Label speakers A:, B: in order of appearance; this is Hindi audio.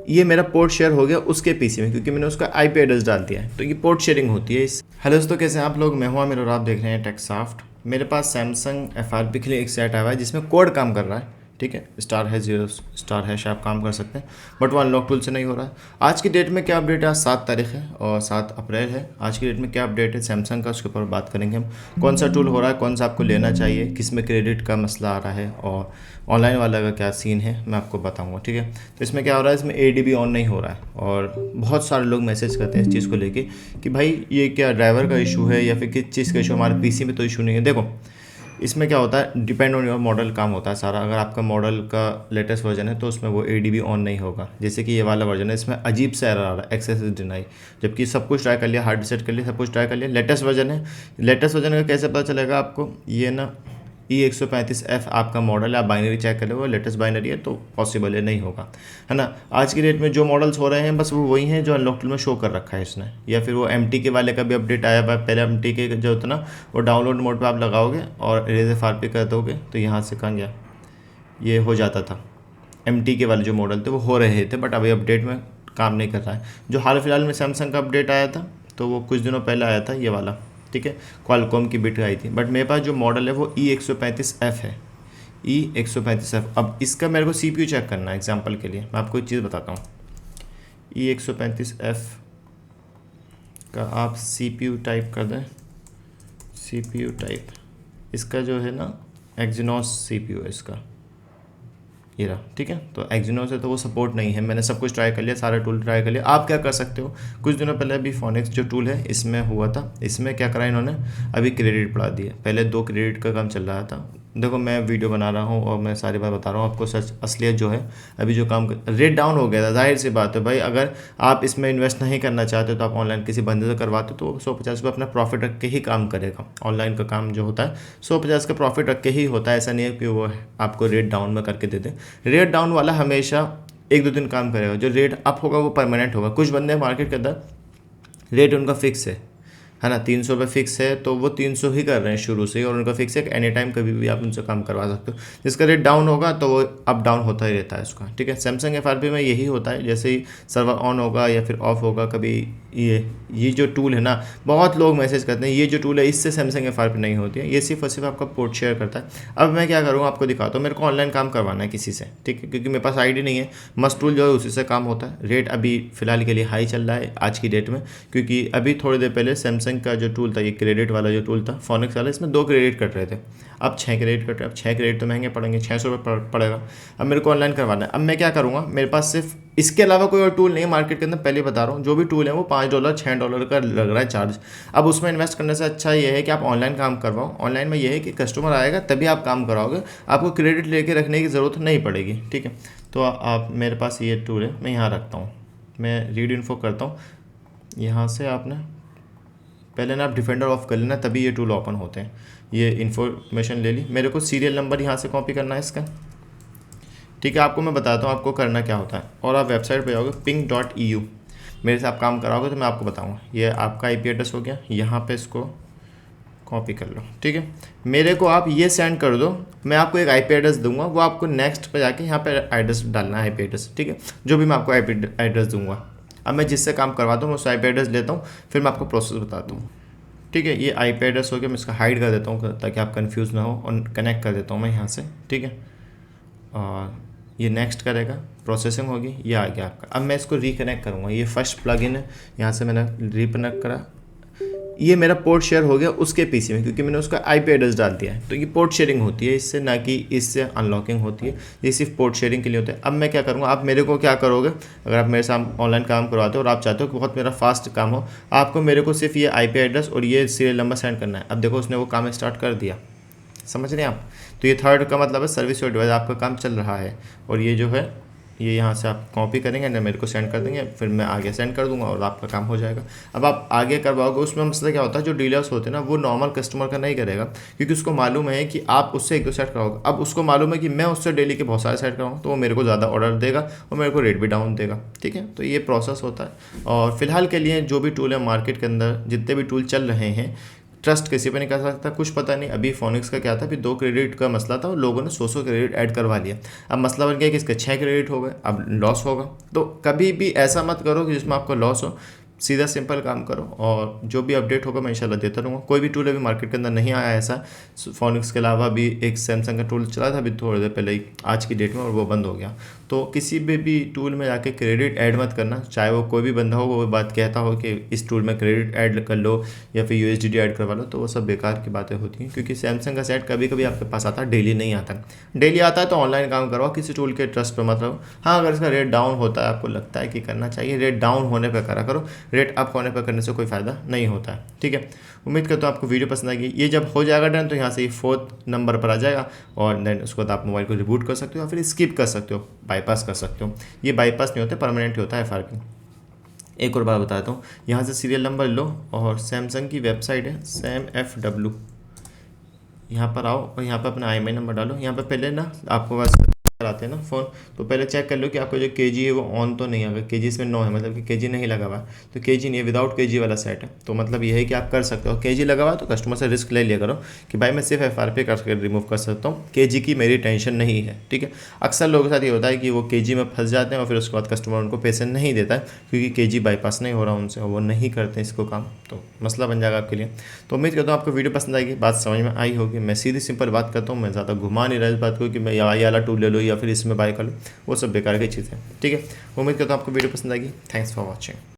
A: ये मेरा पोर्ट शेयर हो गया उसके पीसी में, क्योंकि मैंने उसका आईपी एड्रेस डाल दिया है, तो ये पोर्ट शेयरिंग होती है इस। हेलो दोस्तों, कैसे हैं आप लोग? मैं हूं आमिर और आप देख रहे हैं टेकसॉफ्ट। मेरे पास सैमसंग एफआरपी के लिए एक सेट आया हुआ है जिसमें कोड काम कर रहा है। ठीक है, स्टार है, 0 स्टार है, आप काम कर सकते हैं, बट वो अनलॉक टूल से नहीं हो रहा है। आज की डेट में क्या अपडेट है? आज 7 तारीख है और 7 अप्रैल है। आज की डेट में क्या अपडेट है सैमसंग का, उसके ऊपर बात करेंगे हम। कौन सा टूल हो रहा है, कौन सा आपको लेना चाहिए, किस में क्रेडिट का मसला आ रहा है और ऑनलाइन वाला का क्या सीन है, मैं आपको बताऊंगा। ठीक है, तो इसमें क्या हो रहा है, इसमें एडीबी ऑन नहीं हो रहा है और बहुत सारे लोग मैसेज करते हैं इस चीज़ को लेके कि भाई ये क्या ड्राइवर का इशू है या फिर किस चीज़ का इशू, हमारे पीसी में तो इशू नहीं है। देखो, इसमें क्या होता है, डिपेंड ऑन योर मॉडल काम होता है सारा। अगर आपका मॉडल का लेटेस्ट वर्जन है तो उसमें वो एडीबी ऑन नहीं होगा। जैसे कि ये वाला वर्जन है, इसमें अजीब सा एरर आ रहा है, एक्सेस इज डिनाई, जबकि सब कुछ ट्राई कर लिया, हार्ड रिसेट कर लिया, सब कुछ ट्राई कर लिया। लेटेस्ट वर्जन है, लेटेस्ट वर्जन का कैसे पता चलेगा आपको? ये ना E135F आपका मॉडल है, आप बाइनरी चेक कर लो, लेटेस्ट बाइनरी है तो पॉसिबल है, नहीं होगा, है ना। आज की डेट में जो मॉडल्स हो रहे हैं बस वो वही हैं जो अनलॉक टूल में शो कर रखा है इसने, या फिर वो MT के वाले का भी अपडेट आया हुआ है। पहले MT के जो होता ना, वो डाउनलोड मोड पे आप लगाओगे और इरेज एफआरपी कर दोगे तो यहाँ से कहाँ गया, ये हो जाता था। MT के वाले जो मॉडल थे वो हो रहे थे, बट अभी अपडेट में काम नहीं कर रहा है। जो हाल फिलहाल में सैमसंग का अपडेट आया था तो वो कुछ दिनों पहले आया था, ये वाला। ठीक है, क्वालकॉम की बिट आई थी, बट मेरे पास जो मॉडल है वो E135F है, E135F। अब इसका मेरे को CPU चेक करना है। एग्जांपल के लिए मैं आपको एक चीज़ बताता हूँ, E135F का आप CPU टाइप कर दें, CPU टाइप, इसका जो है ना एक्जिनोस CPU है इसका, ये रहा। ठीक है, तो एक्जिनोस है तो वो सपोर्ट नहीं है। मैंने सब कुछ ट्राई कर लिया, सारे टूल ट्राई कर लिया। आप क्या कर सकते हो, कुछ दिनों पहले अभी फोनिक्स जो टूल है इसमें हुआ था, इसमें क्या करा इन्होंने, अभी क्रेडिट बढ़ा दिए। पहले 2 क्रेडिट का काम चल रहा था। देखो, मैं वीडियो बना रहा हूँ और मैं सारी बात बता रहा हूँ आपको, सच असलियत जो है। अभी जो काम रेट डाउन हो गया था, जाहिर सी बात है भाई, अगर आप इसमें इन्वेस्ट नहीं करना चाहते तो आप ऑनलाइन किसी बंदे से करवाते तो 150 रुपये अपना प्रॉफिट रख के ही काम करेगा। ऑनलाइन का काम जो होता है 150 का प्रॉफिट रख के ही होता है, ऐसा नहीं है कि वो आपको रेट डाउन में करके दे दे। रेट डाउन वाला हमेशा 1-2 दिन काम करेगा, जो रेट अप होगा वो परमानेंट होगा। कुछ बंदे मार्केट के अंदर रेट उनका फिक्स है ना, 300 रुपये फिक्स है तो वो 300 ही कर रहे हैं शुरू से ही, और उनका फिक्स है, एनी टाइम कभी भी आप उनसे काम करवा सकते हो। जिसका रेट डाउन होगा तो वो अप डाउन होता ही रहता है उसका। ठीक है, सैमसंग एफआरपी में यही होता है, जैसे ही सर्वर ऑन होगा या फिर ऑफ होगा कभी। ये जो टूल है ना, बहुत लोग मैसेज करते हैं ये जो टूल है इससे सैमसंग एफआरपी नहीं होती है, ये सिर्फ और सिर्फ आपका पोर्ट शेयर करता है। अब मैं क्या करूँगा आपको दिखाता हूँ। मेरे को ऑनलाइन काम करवाना है किसी से, ठीक है, क्योंकि मेरे पास आईडी नहीं है। मस्ट टूल जो है उसी से काम होता है। रेट अभी फिलहाल के लिए हाई चल रहा है आज की डेट में, क्योंकि अभी थोड़ी देर पहले सैमसंग का जो टूल था, ये क्रेडिट वाला जो टूल था फोनिक्स वाला, इसमें 2 क्रेडिट कट रहे थे, अब 6 क्रेडिट कट रहे। अब 6 क्रेडिट तो महंगे पड़ेंगे, 600 रुपये पड़ेगा। अब मेरे को ऑनलाइन करवाना है। अब मैं क्या करूँगा, मेरे पास सिर्फ इसके अलावा कोई और टूल नहीं है मार्केट के अंदर, पहले बता रहा हूँ। जो भी टूल है वो $5 $6 का लग रहा है चार्ज। अब उसमें इन्वेस्ट करने से अच्छा ये है कि आप ऑनलाइन काम करवाओ। ऑनलाइन में ये है कि कस्टमर आएगा तभी आप काम कराओगे, आपको क्रेडिट लेके रखने की ज़रूरत नहीं पड़ेगी। ठीक है, तो आप, मेरे पास ये टूल है, मैं यहाँ रखता हूँ, मैं रीड इन्फो करता हूँ। यहाँ से आपने पहले ना आप डिफेंडर ऑफ कर लेना, तभी ये टूल ओपन होते हैं। ये इन्फॉर्मेशन ले ली, मेरे को सीरियल नंबर यहाँ से कॉपी करना है इसका। ठीक है, आपको मैं बताता हूँ आपको करना क्या होता है। और आप वेबसाइट पे जाओगे ping.eu, मेरे से आप काम कराओगे तो मैं आपको बताऊँगा। ये आपका IP एड्रेस हो गया, यहाँ पे इसको कॉपी कर लो। ठीक है, मेरे को आप ये सेंड कर दो, मैं आपको एक IP एड्रेस दूंगा, वो आपको नेक्स्ट पे जाके यहाँ पे एड्रेस डालना है, IP एड्रेस। ठीक है, जो भी मैं आपको IP एड्रेस दूंगा। अब मैं जिससे काम करवाता हूँ मैं उस IP एड्रेस लेता हूँ, फिर मैं आपको प्रोसेस बताता हूँ। ठीक है, ये IP एड्रेस हो गया, मैं इसका हाइड कर देता हूँ ताकि आप कंफ्यूज ना हो, और कनेक्ट कर देता हूँ मैं यहाँ से। ठीक है, और ये नेक्स्ट करेगा, प्रोसेसिंग होगी, ये आ गया आपका। अब मैं इसको रिकनेक्ट करूँगा, ये फर्स्ट प्लगइन है, यहाँ से मैंने रिकनेक्ट करा, ये मेरा पोर्ट शेयर हो गया उसके पीसी में, क्योंकि मैंने उसका IP एड्रेस डाल दिया है। तो ये पोर्ट शेयरिंग होती है इससे, ना कि इससे अनलॉकिंग होती है। ये सिर्फ पोर्ट शेयरिंग के लिए होता है। अब मैं क्या करूँगा, आप मेरे को क्या करोगे, अगर आप मेरे साथ ऑनलाइन काम करवाते हो और आप चाहते हो कि बहुत मेरा फास्ट काम हो, आपको मेरे को सिर्फ ये IP एड्रेस और ये सीरियल नंबर सेंड करना है। अब देखो उसने वो काम स्टार्ट कर दिया, समझ रहे हैं आप। तो ये थर्ड का मतलब है सर्विस योर डिवाइस, आपका काम चल रहा है। और ये जो है ये यहाँ से आप कॉपी करेंगे ना, मेरे को सेंड कर देंगे, फिर मैं आगे सेंड कर दूंगा और आपका काम हो जाएगा। अब आप आगे करवाओगे, उसमें मसला क्या होता है, जो डीलर्स होते हैं ना वो नॉर्मल कस्टमर का नहीं करेगा, क्योंकि उसको मालूम है कि आप उससे 1-2 सेट कराओगे। अब उसको मालूम है कि मैं उससे डेली के बहुत सारे सेट कराऊँ, तो वो मेरे को ज़्यादा ऑर्डर देगा और मेरे को रेट भी डाउन देगा। ठीक है, तो ये प्रोसेस होता है। और फिलहाल के लिए जो भी टूल है मार्केट के अंदर, जितने भी टूल चल रहे हैं, ट्रस्ट किसी पे नहीं कर सकता, कुछ पता नहीं। अभी फोनिक्स का क्या था, अभी 2 क्रेडिट का मसला था और लोगों ने 100 क्रेडिट ऐड करवा लिया। अब मसला बन गया कि इसके 6 क्रेडिट हो गए, अब लॉस होगा। तो कभी भी ऐसा मत करो कि जिसमें आपको लॉस हो, सीधा सिंपल काम करो और जो भी अपडेट होगा मैं इंशाल्लाह देता रहूँगा। कोई भी टूल अभी मार्केट के अंदर नहीं आया ऐसा, फोनिक्स के अलावा भी एक सैमसंग का टूल चला था अभी थोड़ी देर पहले ही आज की डेट में, और वो बंद हो गया। तो किसी भी टूल में जाके क्रेडिट ऐड मत करना, चाहे वो कोई भी बंदा हो वो बात कहता हो कि इस टूल में क्रेडिट ऐड कर लो या फिर USDT ऐड करवा लो, तो वो सब बेकार की बातें होती हैं। क्योंकि सैमसंग का सेट कभी कभी आपके पास आता है, डेली नहीं आता। डेली आता है तो ऑनलाइन काम करवाओ, किसी टूल के ट्रस्ट पर मत रहो। हाँ, अगर इसका रेट डाउन होता है, आपको लगता है कि करना चाहिए, रेट डाउन होने पर करा करो, रेट अप होने पर करने से कोई फ़ायदा नहीं होता है। ठीक है, उम्मीद करता हूँ आपको वीडियो पसंद आएगी। ये जब हो जाएगा डन तो यहाँ से ये 4th नंबर पर आ जाएगा और देन उसके बाद आप मोबाइल को रिबूट कर सकते हो या फिर स्किप कर सकते हो, बाईपास कर सकते हो। ये बाईपास नहीं होता, परमानेंट होता है FRP। एक और बात बताता हूँ, यहाँ से सीरियल नंबर लो और सैमसंग की वेबसाइट है SamFW, यहाँ पर आओ और यहाँ पर अपना IMEI नंबर डालो। यहाँ पर पहले ना आपको बस आते हैं ना फ़ोन, तो पहले चेक कर लो कि आपका जो KG है वो ऑन तो नहीं है। अगर KG इसमें 9 है मतलब कि KG नहीं लगा हुआ है, तो KG नहीं है, विदाउट KG वाला सेट है। तो मतलब ये है कि आप कर सकते हो। KG लगा हुआ है तो कस्टमर से रिस्क ले लिया करो कि भाई मैं सिर्फ FRP करके रिमूव कर सकता हूँ, KG की मेरी टेंशन नहीं है। ठीक है, अक्सर लोगों के साथ ये होता है कि वो KG में फंस जाते हैं और फिर उसके बाद कस्टमर उनको पैसे नहीं देता है क्योंकि KG बाईपास नहीं हो रहा उनसे, वो नहीं करते इसको काम, तो मसला बन जाएगा आपके लिए। तो उम्मीद करता हूँ आपको वीडियो पसंद आएगी, बात समझ में आई होगी। मैं सीधी सिंपल बात करता हूँ, मैं ज़्यादा घुमा नहीं रहा इस बात को कि मैं ये वाला टूल ले लो या फिर इसमें बाय कर लो, वो सब बेकार की चीज़ है। ठीक है, उम्मीद करता हूँ आपको वीडियो पसंद आएगी। Thanks for watching.